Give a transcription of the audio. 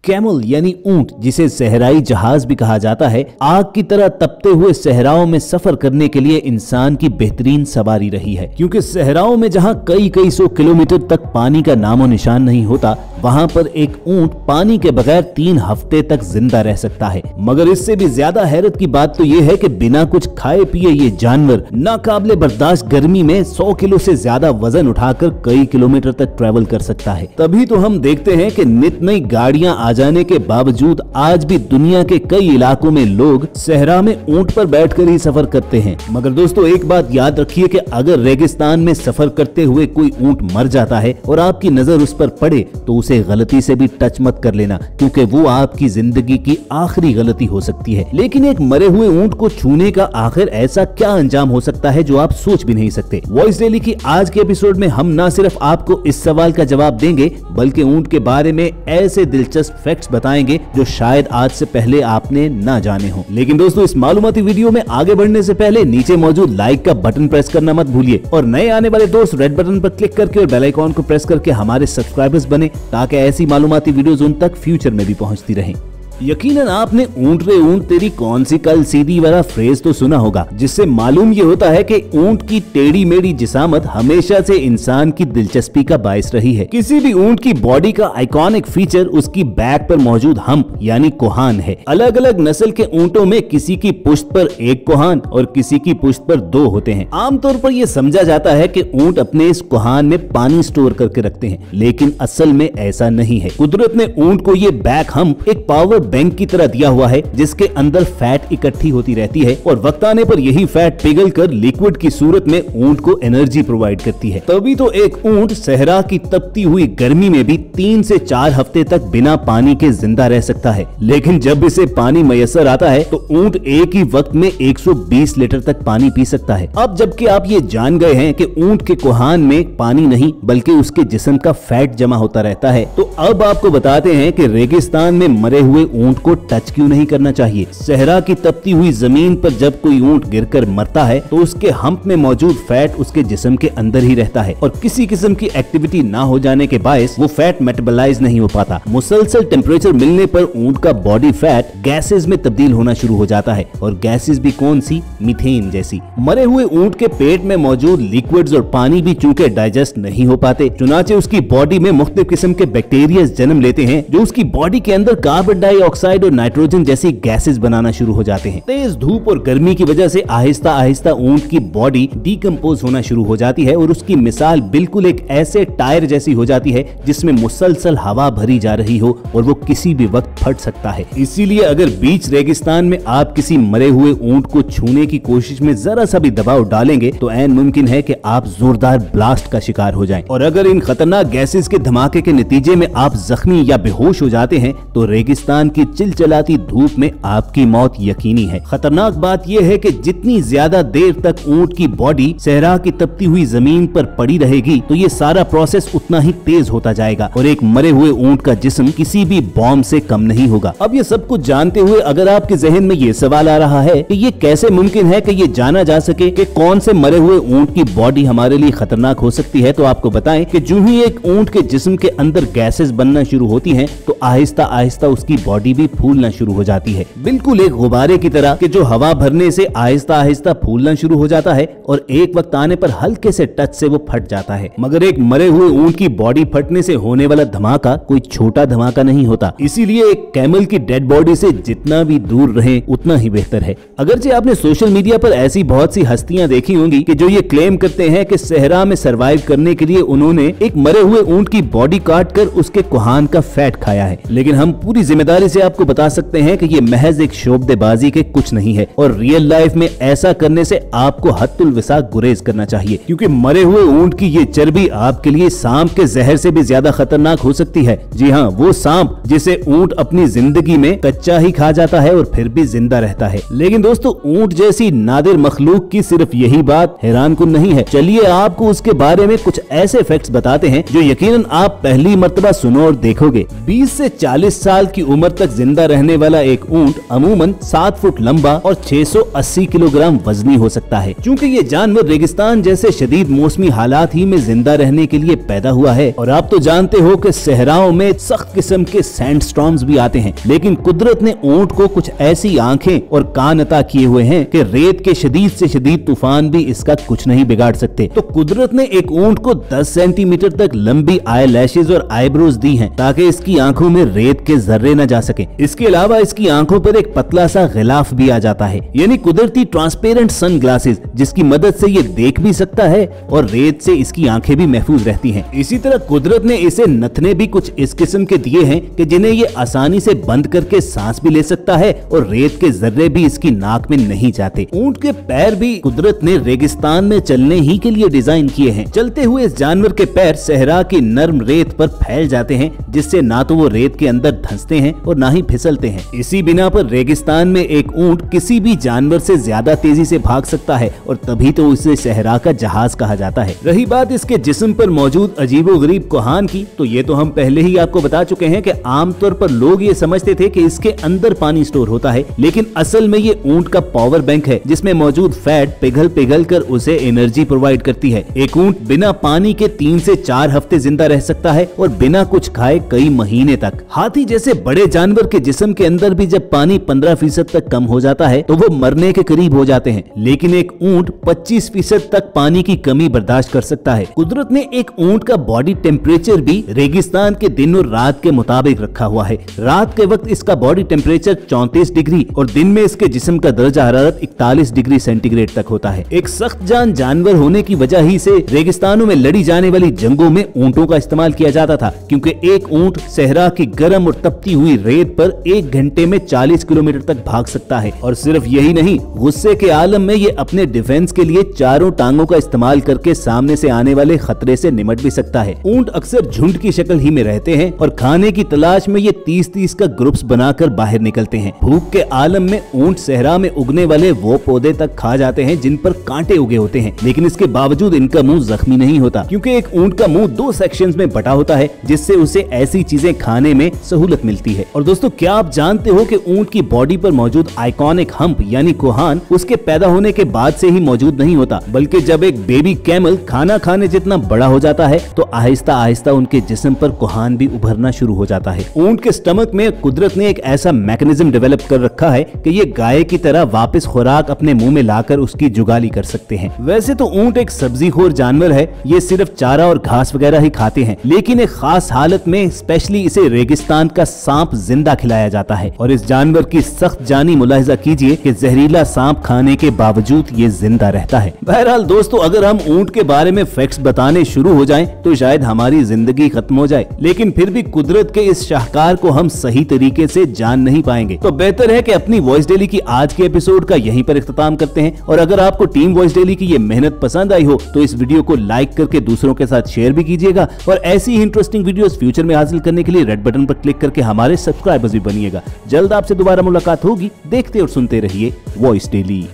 Camel यानी ऊंट, जिसे सहराई जहाज भी कहा जाता है, आग की तरह तपते हुए सहराओं में सफर करने के लिए इंसान की बेहतरीन सवारी रही है, क्योंकि सहराओं में जहां कई सौ किलोमीटर तक पानी का नामो निशान नहीं होता, वहां पर एक ऊंट पानी के बगैर 3 हफ्ते तक जिंदा रह सकता है। मगर इससे भी ज्यादा हैरत की बात तो ये है कि बिना कुछ खाए पिए ये जानवर नाकाबिले बर्दाश्त गर्मी में 100 किलो से ज्यादा वजन उठाकर कई किलोमीटर तक ट्रैवल कर सकता है। तभी तो हम देखते हैं कि नित नई गाड़ियां आ जाने के बावजूद आज भी दुनिया के कई इलाकों में लोग सहरा में ऊंट पर बैठकर ही सफर करते हैं। मगर दोस्तों, एक बात याद रखिए कि अगर रेगिस्तान में सफर करते हुए कोई ऊंट मर जाता है और आपकी नजर उस पर पड़े तो उसे गलती से भी टच मत कर लेना, क्योंकि वो आपकी जिंदगी की आखिरी गलती हो सकती है। लेकिन एक मरे हुए ऊंट को छूने का आखिर ऐसा क्या अंजाम हो सकता है जो आप सोच भी नहीं सकते। वॉइस डेली की आज के एपिसोड में हम न सिर्फ आपको इस सवाल का जवाब देंगे, बल्कि ऊंट के बारे में ऐसे दिलचस्प फैक्ट्स बताएंगे जो शायद आज से पहले आपने ना जाने हो। लेकिन दोस्तों, इस मालूमाती वीडियो में आगे बढ़ने से पहले नीचे मौजूद लाइक का बटन प्रेस करना मत भूलिए और नए आने वाले दोस्त रेड बटन पर क्लिक करके और बेल आइकॉन को प्रेस करके हमारे सब्सक्राइबर्स बने, ताकि ऐसी मालूमाती वीडियोस उन तक फ्यूचर में भी पहुंचती रहें। यकीनन आपने ऊंट रे ऊंट तेरी कौन सी कल सीधी वाला फ्रेज तो सुना होगा, जिससे मालूम ये होता है कि ऊंट की टेढ़ी मेढ़ी जिसामत हमेशा से इंसान की दिलचस्पी का बायस रही है। किसी भी ऊंट की बॉडी का आइकॉनिक फीचर उसकी बैक पर मौजूद हम्प यानी कोहान है। अलग अलग नस्ल के ऊंटों में किसी की पुश्त पर 1 कोहान और किसी की पुश्त पर 2 होते हैं। आमतौर पर यह समझा जाता है कि ऊंट अपने इस कोहान में पानी स्टोर करके रखते हैं, लेकिन असल में ऐसा नहीं है। कुदरत ने ऊंट को ये बैक हम्प एक पावर बैंक की तरह दिया हुआ है, जिसके अंदर फैट इकट्ठी होती रहती है और वक्त आने पर यही फैट पिघलकर लिक्विड की सूरत में ऊंट को एनर्जी प्रोवाइड करती है। तभी तो एक ऊंट सहरा की तपती हुई गर्मी में भी 3 से 4 हफ्ते तक बिना पानी के जिंदा रह सकता है। लेकिन जब इसे पानी मयसर आता है तो ऊंट एक ही वक्त में 120 लीटर तक पानी पी सकता है। अब जबकि आप ये जान गए हैं कि ऊंट के कोहान में पानी नहीं बल्कि उसके जिस्म का फैट जमा होता रहता है, तो अब आपको बताते हैं कि रेगिस्तान में मरे हुए ऊंट को टच क्यों नहीं करना चाहिए। सहरा की तपती हुई जमीन पर जब कोई ऊंट गिरकर मरता है तो उसके हम्प में मौजूद फैट उसके जिस्म के अंदर ही रहता है और किसी किस्म की एक्टिविटी ना हो जाने के बायस वो फैट मेटाबोलाइज नहीं हो पाता। मुसलसल टेम्परेचर मिलने पर ऊंट का बॉडी फैट गैसेस में तब्दील होना शुरू हो जाता है और गैसेस भी कौन सी, मीथेन जैसी। मरे हुए ऊंट के पेट में मौजूद लिक्विड्स और पानी भी चूंकि डाइजेस्ट नहीं हो पाते, चुनाचे उसकी बॉडी में मुख्तलिफ किस्म के बैक्टीरिया जन्म लेते हैं जो उसकी बॉडी के अंदर कार्बन डाइऑक्साइड और नाइट्रोजन जैसी गैसेस बनाना शुरू हो जाते हैं। तेज धूप और गर्मी की वजह से आहिस्ता आहिस्ता ऊंट की बॉडी डिकम्पोज होना शुरू हो जाती है और उसकी मिसाल बिल्कुल एक ऐसे टायर जैसी हो जाती है जिसमें मुसलसल हवा भरी जा रही हो और वो किसी भी वक्त फट सकता है। इसीलिए अगर बीच रेगिस्तान में आप किसी मरे हुए ऊंट को छूने की कोशिश में जरा सा भी दबाव डालेंगे तो ऐन मुमकिन है कि आप जोरदार ब्लास्ट का शिकार हो जाएं। और अगर इन खतरनाक गैसेस के धमाके के नतीजे में आप जख्मी या बेहोश हो जाते हैं तो रेगिस्तान की चिलचिलाती धूप में आपकी मौत यकीनी है। खतरनाक बात यह है कि जितनी ज्यादा देर तक ऊंट की बॉडी सहरा की तपती हुई जमीन पर पड़ी रहेगी तो ये सारा प्रोसेस उतना ही तेज होता जाएगा और एक मरे हुए ऊंट का जिस्म किसी भी बॉम्ब से कम नहीं होगा। अब ये सब कुछ जानते हुए अगर आपके जहन में ये सवाल आ रहा है कि ये कैसे मुमकिन है कि ये जाना जा सके कि कौन से मरे हुए ऊंट की बॉडी हमारे लिए खतरनाक हो सकती है, तो आपको बताएं कि जो ही एक ऊंट के जिस्म के अंदर गैसेस बनना शुरू होती हैं तो आहिस्ता आहिस्ता उसकी बॉडी भी फूलना शुरू हो जाती है, बिल्कुल एक गुब्बारे की तरह कि जो हवा भरने से आहिस्ता आहिस्ता फूलना शुरू हो जाता है और एक वक्त आने पर हल्के से टच से वो फट जाता है। मगर एक मरे हुए ऊंट की बॉडी फटने से होने वाला धमाका कोई छोटा धमाका नहीं होता, इसीलिए एक कैमल की डेड बॉडी से जितना भी दूर रहे उतना ही बेहतर है। अगरचे आपने सोशल मीडिया पर ऐसी बहुत सी हस्तियां देखी होंगी कि जो ये क्लेम करते हैं कि सहरा में सरवाइव करने के लिए उन्होंने एक मरे हुए ऊंट की बॉडी काट कर उसके कोहान का फैट खाया है, लेकिन हम पूरी जिम्मेदारी से आपको बता सकते हैं कि ये महज एक शोबदेबाजी के कुछ नहीं है और रियल लाइफ में ऐसा करने से आपको हत्तुल विसा गुरेज करना चाहिए, क्योंकि मरे हुए ऊंट की ये चर्बी आपके लिए सांप के जहर से भी ज्यादा खतरनाक हो सकती है। जी हाँ, वो सांप जिसे ऊंट अपनी जिंदगी में कच्चा ही खा जाता है और फिर भी जिंदा रहता है। लेकिन दोस्तों, ऊंट जैसी नादिर मखलूक की सिर्फ यही बात हैरान कुन नहीं है। चलिए आपको उसके बारे में कुछ ऐसे फैक्ट्स बताते हैं जो यकीनन आप पहली मर्तबा सुनो और देखोगे। 20 से 40 साल की उम्र तक जिंदा रहने वाला एक ऊंट अमूमन 7 फुट लंबा और 680 किलोग्राम वजनी हो सकता है। क्योंकि ये जानवर रेगिस्तान जैसे शदीद मौसमी हालात ही में जिंदा रहने के लिए पैदा हुआ है। और आप तो जानते हो कि सहराओं में सख्त किस्म के सैंडस्टॉर्म्स भी आते हैं, लेकिन कुदरत ने ऊंट को कुछ ऐसी आंखें और कान अता किए हुए हैं कि रेत के शदीद से शदीद तूफान भी इसका कुछ नहीं बिगाड़ सकते। तो कुदरत ने एक ऊंट को 10 सेंटीमीटर तक लंबी आई लैशेज और आईब्रोज दी हैं ताकि इसकी आंखों में रेत के जर्रे न जा सके। इसके अलावा इसकी आंखों पर एक पतला सा गिलाफ भी आ जाता है, यानी कुदरती ट्रांसपेरेंट सन ग्लासेस, जिसकी मदद से ये देख भी सकता है और रेत से इसकी आंखें भी महफूज रहती हैं। इसी तरह कुदरत ने इसे नथने भी कुछ इस किस्म के दिए हैं कि जिन्हें ये आसानी से बंद करके सांस भी ले सकता है और रेत के जर्रे भी इसकी नाक में नहीं जाते। ऊंट के पैर भी कुदरत ने रेगिस्तान में चलने ही के लिए डिजाइन किए हैं। चलते हुए इस जानवर के पैर सहरा की नर्म रेत पर फैल जाते हैं, जिससे ना तो वो रेत के अंदर धंसते हैं और ना ही फिसलते हैं। इसी बिना पर रेगिस्तान में एक ऊंट किसी भी जानवर से ज्यादा तेजी से भाग सकता है और तभी तो उसे सहरा का जहाज कहा जाता है। रही बात इसके जिस्म पर मौजूद अजीबोगरीब कोहान की, तो ये तो हम पहले ही आपको बता चुके हैं कि आमतौर पर लोग ये समझते थे कि इसके अंदर पानी स्टोर होता है, लेकिन असल में ये ऊंट का पावर बैंक है जिसमें मौजूद फैट पिघल कर उसे एनर्जी प्रोवाइड करती है। एक ऊंट बिना पानी के 3 से 4 हफ्ते जिंदा रह सकता है और बिना कुछ खाए कई महीने तक। हाथी जैसे बड़े जानवर के जिस्म के अंदर भी जब पानी 15% तक कम हो जाता है तो वो मरने के करीब हो जाते हैं, लेकिन एक ऊंट 25% तक पानी की कमी बर्दाश्त कर सकता है। कुदरत ने एक ऊंट का बॉडी टेम्परेचर भी रेगिस्तान के दिन और रात के मुताबिक रखा हुआ है। रात के वक्त इसका बॉडी टेम्परेचर 34 डिग्री और दिन में इसके जिस्म का दर्जा हरारत 41 डिग्री सेंटीग्रेड तक होता है। एक सख्त जान जानवर होने की वजह ही से रेगिस्तानों में लड़ी जाने वाली जंगों में ऊंटों का इस्तेमाल किया जाता था, क्योंकि एक ऊंट सहरा की गर्म और तपती हुई रेत पर 1 घंटे में 40 किलोमीटर तक भाग सकता है। और सिर्फ यही नहीं, गुस्से के आलम में ये अपने डिफेंस के लिए चारों टांगों का इस्तेमाल करके सामने से आने वाले खतरे से निमट भी सकता है। ऊंट अक्सर झुंड की शक्ल ही में रहते हैं और खाने की तलाश में ये 30-30 का ग्रुप्स बनाकर बाहर निकलते हैं। भूख के आलम में ऊंट सहरा में उगने वाले वो पौधे तक खा जाते हैं जिन पर कांटे उगे होते हैं, लेकिन इसके बावजूद इनका मुंह जख्मी नहीं होता, क्योंकि एक ऊंट का मुंह 2 सेक्शंस में बटा होता है, जिससे उसे ऐसी चीजें खाने में सहूलत मिलती है। और दोस्तों, क्या आप जानते हो कि ऊंट की बॉडी पर मौजूद आइकॉनिक हम्प यानी कोहान उसके पैदा होने के बाद से ही मौजूद नहीं होता, बल्कि जब एक बेबी कैमल खाना खाने जितना बड़ा हो जाता है तो आहिस्ता आहिस्ता उनके जिस्म पर कोहान भी उभरना शुरू हो जाता है। ऊंट के स्टमक में कुदरत ने एक ऐसा मैकेनिज्म डेवलप कर रखा है कि ये गाय की तरह वापस खुराक अपने मुंह में लाकर उसकी जुगाली कर सकते हैं। वैसे तो ऊंट एक सब्जीखोर जानवर है, ये सिर्फ चारा और घास वगैरह ही खाते हैं, लेकिन एक खास हालत में स्पेशली इसे रेगिस्तान का सांप जिंदा खिलाया जाता है। और इस जानवर की सख्त जानी मुलाहिजा कीजिए कि जहरीला सांप खाने के बावजूद ये जिंदा रहता है। बहरहाल दोस्तों, अगर हम ऊंट के बारे में फैक्ट्स बताने शुरू हो जाएं तो शायद हमारी जिंदगी खत्म हो जाए, लेकिन फिर भी कुदरत के इस शाहकार को हम सही तरीके से जान नहीं पाएंगे। तो बेहतर है कि अपनी वॉइस डेली की आज के एपिसोड का यहीं पर इख्तिताम करते हैं। और अगर आपको टीम वॉइस डेली की ये मेहनत पसंद आई हो तो इस वीडियो को लाइक करके दूसरों के साथ शेयर भी कीजिएगा, और ऐसी ही इंटरेस्टिंग वीडियोस फ्यूचर में हासिल करने के लिए रेड बटन पर क्लिक करके हमारे सब्सक्राइबर्स भी बनिएगा। जल्द आपसे दोबारा मुलाकात होगी। देखते और सुनते रहिए वॉइस डेली।